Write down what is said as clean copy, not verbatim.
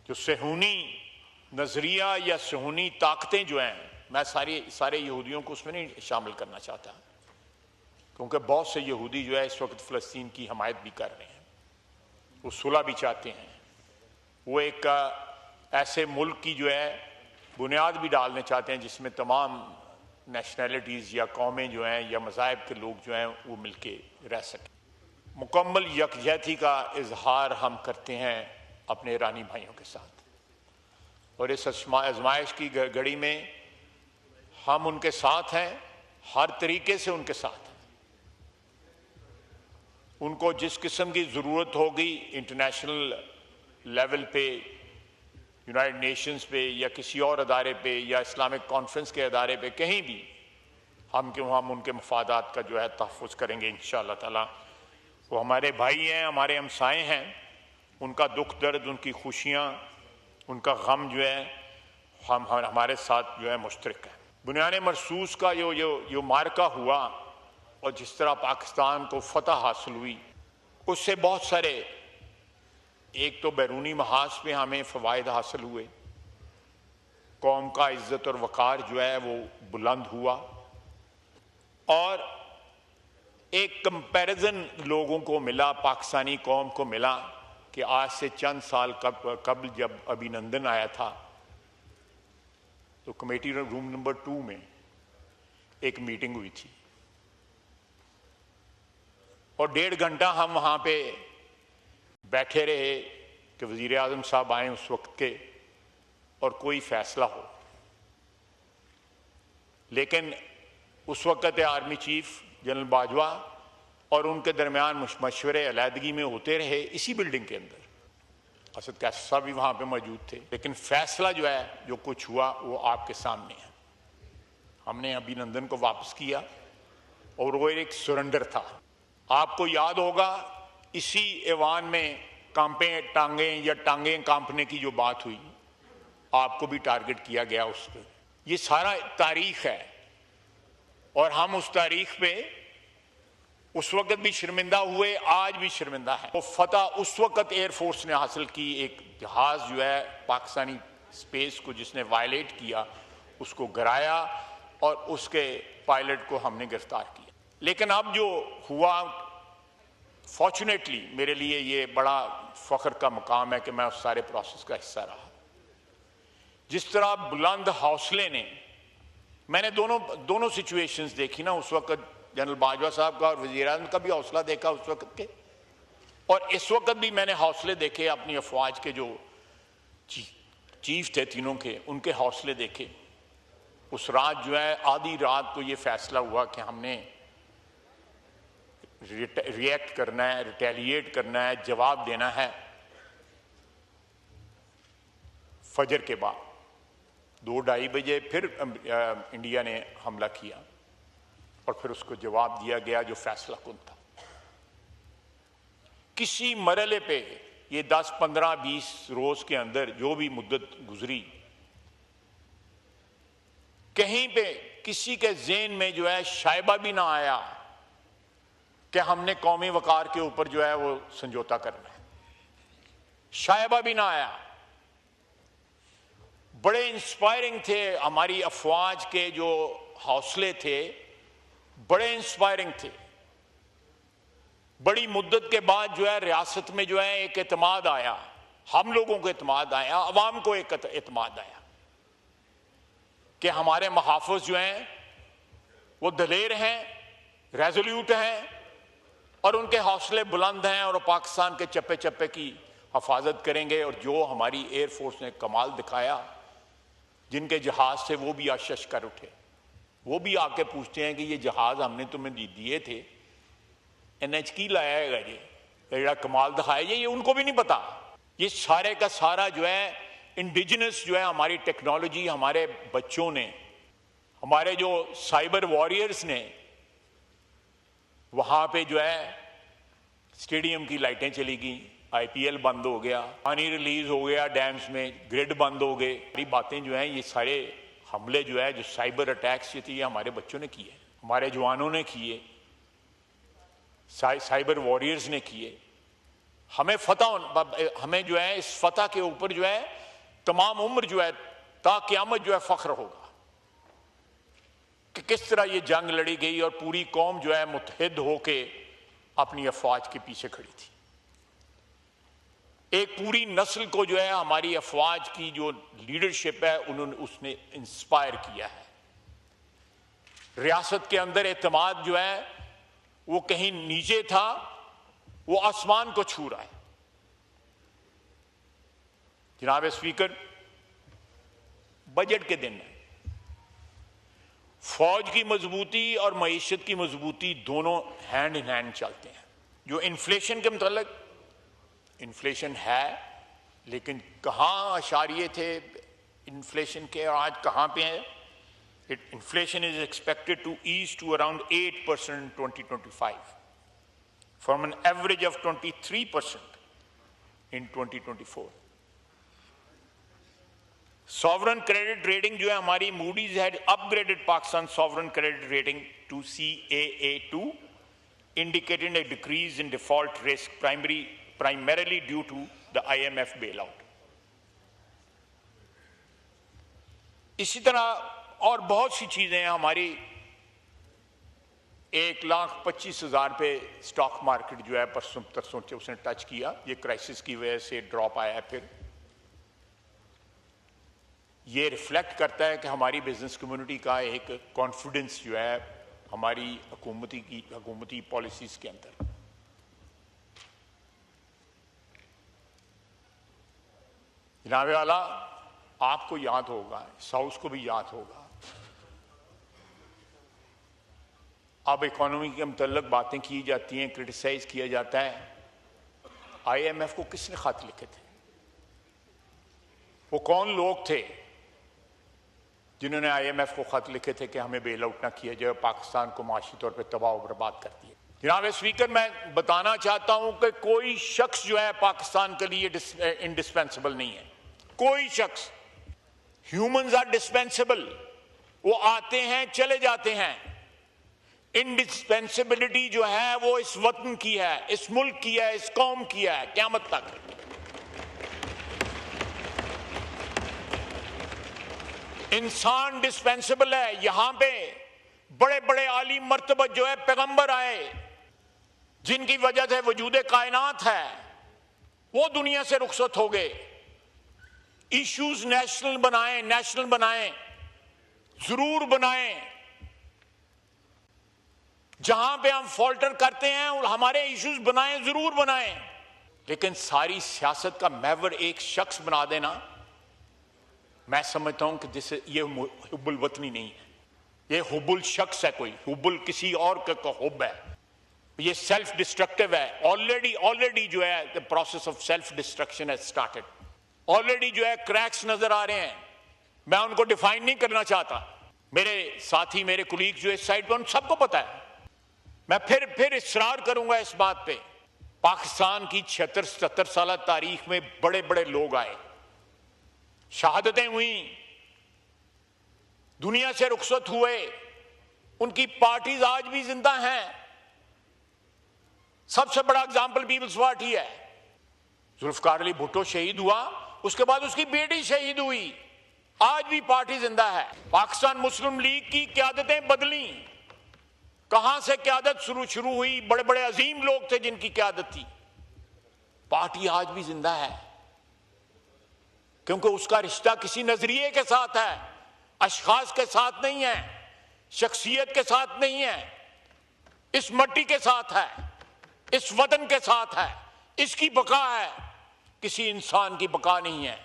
जो सेहूनी नजरिया या सेहूनी ताकतें जो हैं, मैं सारे यहूदियों को उसमें नहीं शामिल करना चाहता, क्योंकि बहुत से यहूदी जो है इस वक्त फ़लस्तीन की हमायत भी कर रहे हैं, वो सुलह भी चाहते हैं, वो एक ऐसे मुल्क की जो है बुनियाद भी डालने चाहते हैं जिसमें तमाम नेशनैलिटीज़ या कौमें जो हैं या मज़ाहिब के लोग जो हैं वो मिलके रह सकें। मुकम्मल यकजहती का इजहार हम करते हैं अपने ईरानी भाइयों के साथ, और इस आजमाइश की घड़ी में हम उनके साथ हैं, हर तरीके से उनके साथ हैं। उनको जिस किस्म की ज़रूरत होगी इंटरनेशनल लेवल पे, यूनाइटेड नेशंस पे या किसी और अदारे पे या इस्लामिक कॉन्फ्रेंस के अदारे पे, कहीं भी हम उनके मफादात का जो है तहफ़्फ़ुज़ करेंगे इंशाअल्लाह ताला। वो हमारे भाई हैं, हमारे हमसाए हैं, उनका दुख दर्द, उनकी खुशियाँ, उनका गम जो है हमारे साथ जो है मुश्तरक है। बुनियान मरसूस का जो मार्का हुआ और जिस तरह पाकिस्तान को फतह हासिल हुई, उससे बहुत सारे, एक तो बैरूनी महाज पे हमें फ़वाइद हासिल हुए, कौम का इज़्ज़त और वक़ार जो है वो बुलंद हुआ, और एक कंपैरिजन लोगों को मिला, पाकिस्तानी कौम को मिला कि आज से चंद साल कबल जब अभिनंदन आया था तो कमेटी रूम नंबर 2 में एक मीटिंग हुई थी और 1.5 घंटा हम वहाँ पे बैठे रहे कि वज़ीर आज़म साहब आए उस वक्त के और कोई फैसला हो। लेकिन उस वक्त आर्मी चीफ जनरल बाजवा और उनके दरमियान मशवरे अलहदगी में होते रहे इसी बिल्डिंग के अंदर। असद कैसर साहब भी वहाँ पे मौजूद थे, लेकिन फैसला जो है जो कुछ हुआ वो आपके सामने है। हमने अभिनंदन को वापस किया और वो एक सरेंडर था। आपको याद होगा इसी ऐवान में टांगें कांपने की जो बात हुई, आपको भी टारगेट किया गया उस पर। ये सारा तारीख है और हम उस तारीख पे उस वक्त भी शर्मिंदा हुए, आज भी शर्मिंदा है। वो फतह उस वक्त एयरफोर्स ने हासिल की, एक जहाज जो है पाकिस्तानी स्पेस को जिसने वायलेट किया उसको गिराया और उसके पायलट को हमने गिरफ्तार किया। लेकिन अब जो हुआ, फॉर्चुनेटली मेरे लिए ये बड़ा फख्र का मुकाम है कि मैं उस सारे प्रोसेस का हिस्सा रहा। जिस तरह बुलंद हौसले ने, मैंने दोनों सिचुएशंस देखी ना, उस वक्त जनरल बाजवा साहब का और वज़ीर आज़म का भी हौसला देखा उस वक्त के, और इस वक्त भी मैंने हौसले देखे अपनी अफवाज के जो चीफ थे तीनों के, उनके हौसले देखे। उस रात जो है, आधी रात को ये फैसला हुआ कि हमने रिएक्ट करना है, रिटेलिएट करना है, जवाब देना है। फजर के बाद 2-2:30 बजे फिर इंडिया ने हमला किया और फिर उसको जवाब दिया गया जो फैसला कुन था। किसी मरहले पे ये 10, 15, 20 रोज के अंदर जो भी मुद्दत गुजरी, कहीं पे किसी के ज़हन में जो है शायबा भी ना आया कि हमने कौमी वकार के ऊपर जो है वो समझौता करना है। शायबा भी ना आया। बड़े इंस्पायरिंग थे हमारी अफवाज के जो हौसले थे, बड़े इंस्पायरिंग थे। बड़ी मुद्दत के बाद जो है रियासत में जो है एक एतमाद आया, हम लोगों को एतमाद आया, अवाम को एक एतमाद आया कि हमारे मुहाफ़िज़ जो हैं वो दलेर हैं, रेजोल्यूट हैं और उनके हौसले बुलंद हैं और पाकिस्तान के चप्पे चप्पे की हिफाजत करेंगे। और जो हमारी एयरफोर्स ने कमाल दिखाया, जिनके जहाज से वो भी आशश कर उठे, वो भी आके पूछते हैं कि ये जहाज हमने तुम्हें दिए थे, NH की लाया है ये जरा कमाल दिखाया, ये उनको भी नहीं पता। ये सारे का सारा जो है इंडिजिनस जो है हमारी टेक्नोलॉजी, हमारे बच्चों ने, हमारे जो साइबर वॉरियर्स ने, वहाँ पे जो है स्टेडियम की लाइटें चली गई, IPL बंद हो गया, पानी रिलीज हो गया डैम्स में, ग्रिड बंद हो गए। ये बातें जो हैं, ये सारे हमले जो है, जो साइबर अटैक्स जो थे, ये हमारे बच्चों ने किए, हमारे जवानों ने किए, साइबर वॉरियर्स ने किए। हमें जो है इस फतह के ऊपर जो है तमाम उम्र जो है ता क़यामत जो है फख्र होगा कि किस तरह ये जंग लड़ी गई और पूरी कौम जो है मुत्तहिद होके अपनी अफवाज के पीछे खड़ी थी। एक पूरी नस्ल को जो है हमारी अफवाज की जो लीडरशिप है उसने इंस्पायर किया है। रियासत के अंदर एतमाद जो है वो कहीं नीचे था, वो आसमान को छू रहा है। जनाब स्पीकर, बजट के दिन है, फौज की मजबूती और मईशत की मजबूती दोनों हैंड इन हैंड चलते हैं। जो इन्फ्लेशन के मतलब इन्फ्लेशन है, लेकिन कहाँ अशारिये थे इन्फ्लेशन के और आज कहाँ पे है? Inflation is expected to ease to around 8% in 2025 from an average of 23% in 2024. Sovereign credit rating जो है हमारी Moody's had upgraded Pakistan sovereign credit rating to CAA2, indicating a decrease in default risk primarily due to the IMF bailout. इसी तरह और बहुत सी चीजें हैं हमारी। 1,25,000 पे स्टॉक मार्केट जो है परसों तरसों से उसने टच किया, ये क्राइसिस की वजह से ड्रॉप आया है। फिर ये रिफ्लेक्ट करता है कि हमारी बिजनेस कम्युनिटी का एक कॉन्फिडेंस जो है हमारी हुकूमती पॉलिसीज के अंदर। जनाब वाला, आपको याद होगा, साउथ को भी याद होगा, अब इकोनॉमी के मुतल्लिक बातें की जाती हैं, क्रिटिसाइज किया जाता है। IMF को किसने खत लिखे थे? वो कौन लोग थे जिन्होंने IMF को खत लिखे थे कि हमें बेल आउट ना किया जाए, पाकिस्तान को माशी तौर पर तबाह और बर्बाद कर दिया? जनाब स्पीकर, मैं बताना चाहता हूं कि कोई शख्स जो है पाकिस्तान के लिए इंडिस्पेंसिबल नहीं है। कोई शख्स, ह्यूमंस आर डिस्पेंसिबल, वो आते हैं चले जाते हैं। इंडिस्पेंसिबिलिटी जो है वो इस वतन की है, इस मुल्क की है, इस कौम की है, क़यामत तक। इंसान डिस्पेंसिबल है। यहां पे बड़े बड़े आली मर्तबत जो है पैगंबर आए, जिनकी वजह से वजूद कायनात है, वो दुनिया से रुखसत हो गए। इश्यूज नेशनल बनाएं, जरूर बनाएं। जहां पे हम फॉल्टर करते हैं और हमारे इश्यूज बनाएं, जरूर बनाएं, लेकिन सारी सियासत का महवर एक शख्स बना देना, मैं समझता हूं कि जिससे ये हुब्बुल वतनी नहीं है, ये हुब्बुल शख्स है, कोई हुब्बुल किसी और का हुब है, ये सेल्फ डिस्ट्रक्टिव है। ऑलरेडी जो है the process of self destruction has started. Already जो है क्रैक्स नजर आ रहे हैं। मैं उनको डिफाइन नहीं करना चाहता, मेरे साथी, मेरे कुलीग जो इस साइड पर, उन सबको पता है। मैं फिर इसरार करूंगा इस बात पे। पाकिस्तान की 76-77 साल तारीख में बड़े बड़े लोग आए, शहादतें हुई, दुनिया से रुखसत हुए, उनकी पार्टीज आज भी जिंदा हैं। सबसे बड़ा एग्जाम्पल पीपल्स पार्टी है। जुल्फकार अली भुट्टो शहीद हुआ, उसके बाद उसकी बेटी शहीद हुई, आज भी पार्टी जिंदा है। पाकिस्तान मुस्लिम लीग की क्यादतें बदली, कहां से क्यादत शुरू हुई, बड़े बड़े अजीम लोग थे जिनकी क्यादत थी। पार्टी आज भी जिंदा है, क्योंकि उसका रिश्ता किसी नजरिए के साथ है, अशखास के साथ नहीं है, शख्सियत के साथ नहीं है, इस मट्टी के साथ है, इस वतन के साथ है, इसकी बका है, किसी इंसान की बका नहीं है।